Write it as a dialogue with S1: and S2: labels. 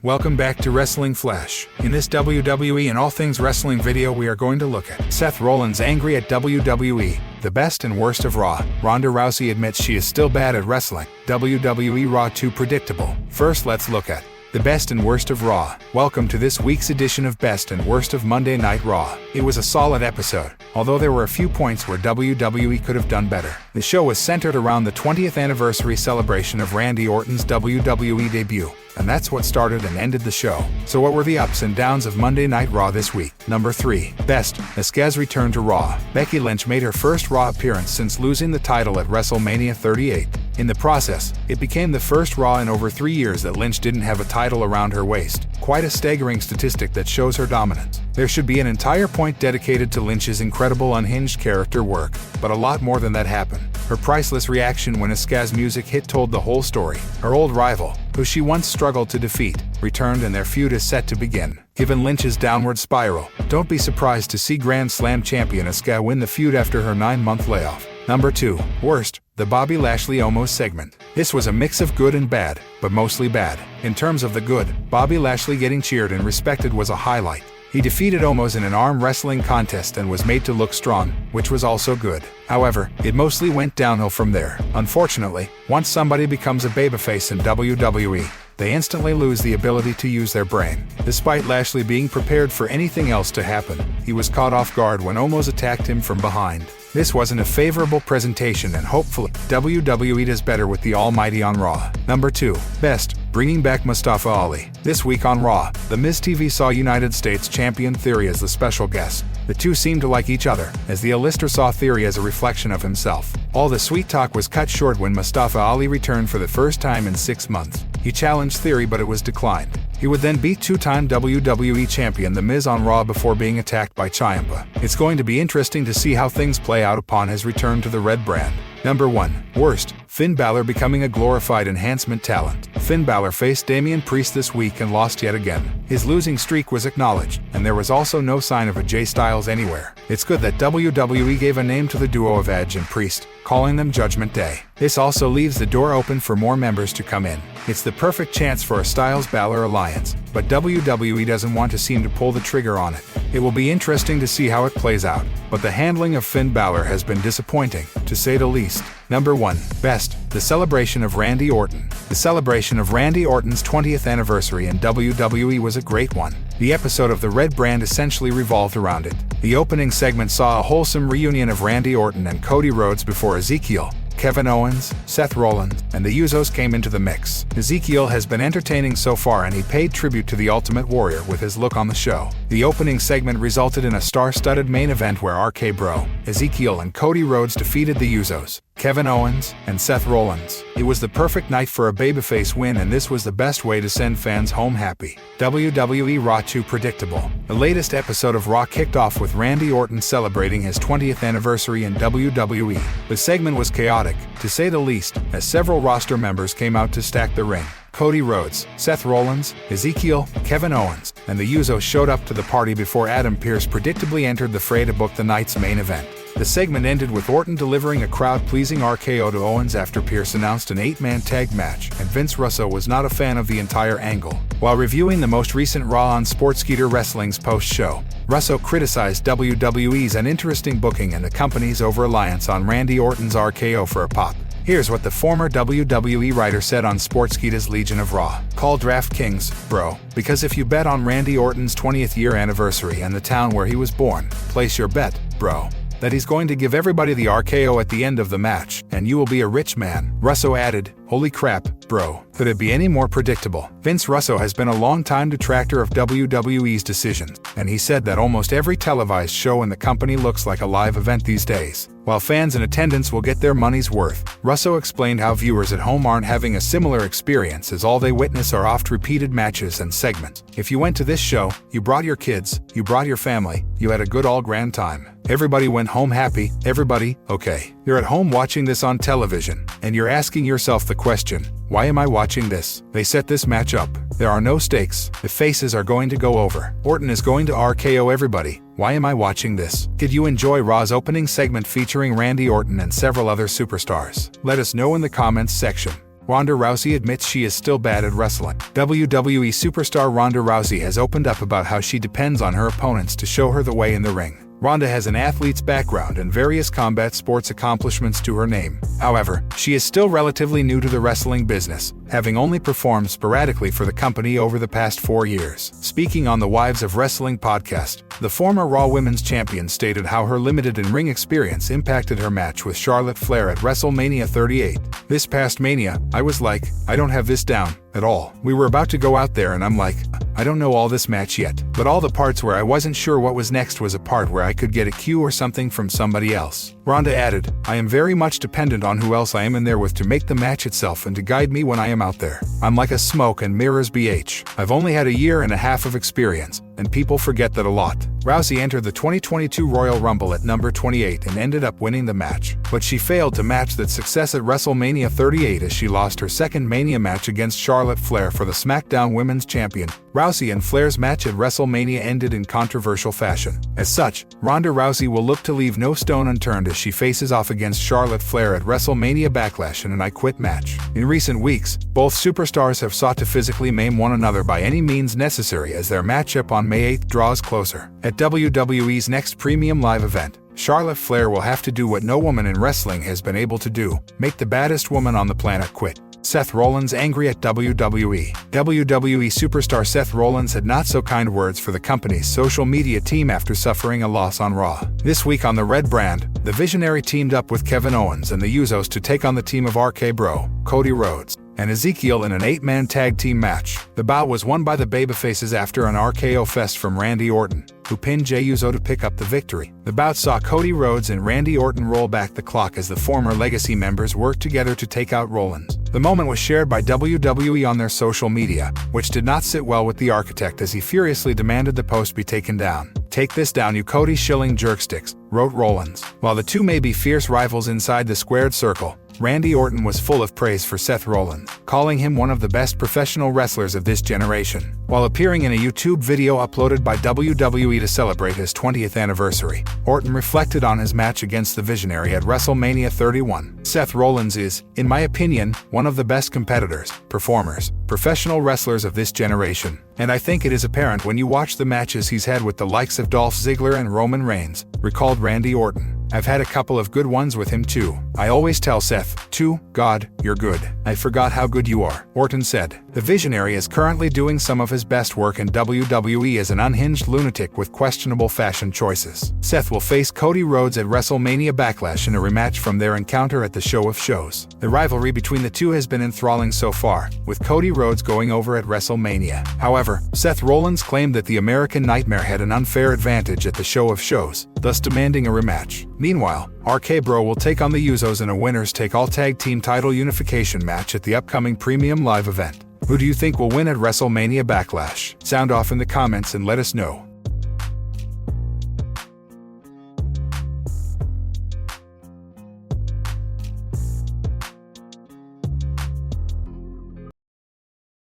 S1: Welcome back to Wrestling Flash. In this WWE and all things wrestling video, we are going to look at Seth Rollins angry at WWE, the best and worst of Raw. Ronda Rousey admits she is still bad at wrestling. WWE Raw too predictable. First, let's look at the best and worst of Raw. Welcome to this week's edition of Best and Worst of Monday Night Raw. It was a solid episode, although there were a few points where WWE could have done better. The show was centered around the 20th anniversary celebration of Randy Orton's WWE debut, and that's what started and ended the show. So what were the ups and downs of Monday Night Raw this week? Number 3. Best. ASUKA'S returned to Raw. Becky Lynch made her first Raw appearance since losing the title at WrestleMania 38. In the process, it became the first Raw in over 3 years that Lynch didn't have a title around her waist. Quite a staggering statistic that shows her dominance. There should be an entire point dedicated to Lynch's incredible unhinged character work, but a lot more than that happened. Her priceless reaction when ASUKA'S music hit told the whole story. Her old rival, who she once struggled to defeat, returned and their feud is set to begin. Given Lynch's downward spiral, don't be surprised to see Grand Slam champion ASUKA win the feud after her 9-month layoff. Number 2. Worst. The Bobby Lashley Omos segment. This was a mix of good and bad, but mostly bad. In terms of the good, Bobby Lashley getting cheered and respected was a highlight. He defeated Omos in an arm wrestling contest and was made to look strong, which was also good. However, it mostly went downhill from there. Unfortunately, once somebody becomes a babyface in WWE, they instantly lose the ability to use their brain. Despite Lashley being prepared for anything else to happen, he was caught off guard when Omos attacked him from behind. This wasn't a favorable presentation, and hopefully, WWE does better with the Almighty on Raw. Number 2. Best. Bringing back Mustafa Ali. This week on Raw, The Miz TV saw United States Champion Theory as the special guest. The two seemed to like each other, as the A-lister saw Theory as a reflection of himself. All the sweet talk was cut short when Mustafa Ali returned for the first time in 6 months. He challenged Theory, but it was declined. He would then beat two-time WWE champion The Miz on Raw before being attacked by Ciampa. It's going to be interesting to see how things play out upon his return to the Red brand. Number 1. Worst. Finn Balor becoming a glorified enhancement talent. Finn Balor faced Damian Priest this week and lost yet again. His losing streak was acknowledged, and there was also no sign of a Jay Styles anywhere. It's good that WWE gave a name to the duo of Edge and Priest, calling them Judgment Day. This also leaves the door open for more members to come in. It's the perfect chance for a Styles-Balor alliance, but WWE doesn't want to seem to pull the trigger on it. It will be interesting to see how it plays out, but the handling of Finn Balor has been disappointing, to say the least. Number 1. Best. The celebration of Randy Orton. The celebration of Randy Orton's 20th anniversary in WWE was a great one. The episode of the Red brand essentially revolved around it. The opening segment saw a wholesome reunion of Randy Orton and Cody Rhodes before Ezekiel, Kevin Owens, Seth Rollins, and the Usos came into the mix. Ezekiel has been entertaining so far, and he paid tribute to the Ultimate Warrior with his look on the show. The opening segment resulted in a star-studded main event where RK-Bro, Ezekiel, and Cody Rhodes defeated the Usos, Kevin Owens, and Seth Rollins. It was the perfect night for a babyface win, and this was the best way to send fans home happy. WWE Raw too predictable. The latest episode of Raw kicked off with Randy Orton celebrating his 20th anniversary in WWE. The segment was chaotic, to say the least, as several roster members came out to stack the ring. Cody Rhodes, Seth Rollins, Ezekiel, Kevin Owens, and the Usos showed up to the party before Adam Pearce predictably entered the fray to book the night's main event. The segment ended with Orton delivering a crowd-pleasing RKO to Owens after Pearce announced an 8-man tag match, and Vince Russo was not a fan of the entire angle. While reviewing the most recent Raw on Sportskeeda Wrestling's post-show, Russo criticized WWE's uninteresting booking and the company's over-reliance on Randy Orton's RKO for a pop. Here's what the former WWE writer said on Sportskeeda's Legion of Raw. Call DraftKings, bro, because if you bet on Randy Orton's 20th year anniversary and the town where he was born, place your bet, bro, that he's going to give everybody the RKO at the end of the match, and you will be a rich man. Russo added, holy crap, bro. Could it be any more predictable? Vince Russo has been a long-time detractor of WWE's decisions, and he said that almost every televised show in the company looks like a live event these days. While fans in attendance will get their money's worth, Russo explained how viewers at home aren't having a similar experience, as all they witness are oft-repeated matches and segments. If you went to this show, you brought your kids, you brought your family, you had a good all-grand time. Everybody went home happy, everybody, okay. You're at home watching this on television, and you're asking yourself the question, why am I watching this? They set this match up. There are no stakes. The faces are going to go over. Orton is going to RKO everybody. Why am I watching this? Did you enjoy Raw's opening segment featuring Randy Orton and several other superstars? Let us know in the comments section. Ronda Rousey admits she is still bad at wrestling. WWE superstar Ronda Rousey has opened up about how she depends on her opponents to show her the way in the ring. Ronda has an athlete's background and various combat sports accomplishments to her name. However, she is still relatively new to the wrestling business, having only performed sporadically for the company over the past 4 years. Speaking on the Wives of Wrestling podcast, the former Raw Women's Champion stated how her limited in-ring experience impacted her match with Charlotte Flair at WrestleMania 38. "This past Mania, I was like, I don't have this down at all. We were about to go out there and I'm like, I don't know all this match yet. But all the parts where I wasn't sure what was next was a part where I could get a cue or something from somebody else." Ronda added, "I am very much dependent on who else I am in there with to make the match itself and to guide me when I am out there. I'm like a smoke and mirrors BH. I've only had 1.5 years of experience, and people forget that a lot." Rousey entered the 2022 Royal Rumble at number 28 and ended up winning the match, but she failed to match that success at WrestleMania 38 as she lost her second Mania match against Charlotte Flair for the SmackDown Women's Champion. Rousey and Flair's match at WrestleMania ended in controversial fashion. As such, Ronda Rousey will look to leave no stone unturned as she faces off against Charlotte Flair at WrestleMania Backlash in an I Quit match. In recent weeks, both superstars have sought to physically maim one another by any means necessary as their matchup on May 8th draws closer. At WWE's next premium live event, Charlotte Flair will have to do what no woman in wrestling has been able to do: make the baddest woman on the planet quit. Seth Rollins angry at WWE. WWE superstar Seth Rollins had not so kind words for the company's social media team after suffering a loss on Raw. This week on the Red brand, the Visionary teamed up with Kevin Owens and the Usos to take on the team of RK Bro, Cody Rhodes, and Ezekiel in an 8-man tag team match. The bout was won by the babyfaces after an RKO fest from Randy Orton, who pinned Jey Uso to pick up the victory. The bout saw Cody Rhodes and Randy Orton roll back the clock as the former Legacy members worked together to take out Rollins. The moment was shared by WWE on their social media, which did not sit well with the architect as he furiously demanded the post be taken down. "Take this down, you Cody shilling jerksticks," wrote Rollins. While the two may be fierce rivals inside the squared circle, Randy Orton was full of praise for Seth Rollins, calling him one of the best professional wrestlers of this generation. While appearing in a YouTube video uploaded by WWE to celebrate his 20th anniversary, Orton reflected on his match against the Visionary at WrestleMania 31. "Seth Rollins is, in my opinion, one of the best competitors, performers, professional wrestlers of this generation. And I think it is apparent when you watch the matches he's had with the likes of Dolph Ziggler and Roman Reigns," recalled Randy Orton. "I've had a couple of good ones with him too. I always tell Seth, too, God, you're good. I forgot how good you are," Orton said. The Visionary is currently doing some of his best work in WWE as an unhinged lunatic with questionable fashion choices. Seth will face Cody Rhodes at WrestleMania Backlash in a rematch from their encounter at the Show of Shows. The rivalry between the two has been enthralling so far, with Cody Rhodes going over at WrestleMania. However, Seth Rollins claimed that the American Nightmare had an unfair advantage at the Show of Shows, thus demanding a rematch. Meanwhile, RK Bro will take on the Usos in a winners-take-all tag team title unification match at the upcoming premium live event. Who do you think will win at WrestleMania Backlash? Sound off in the comments and let us know.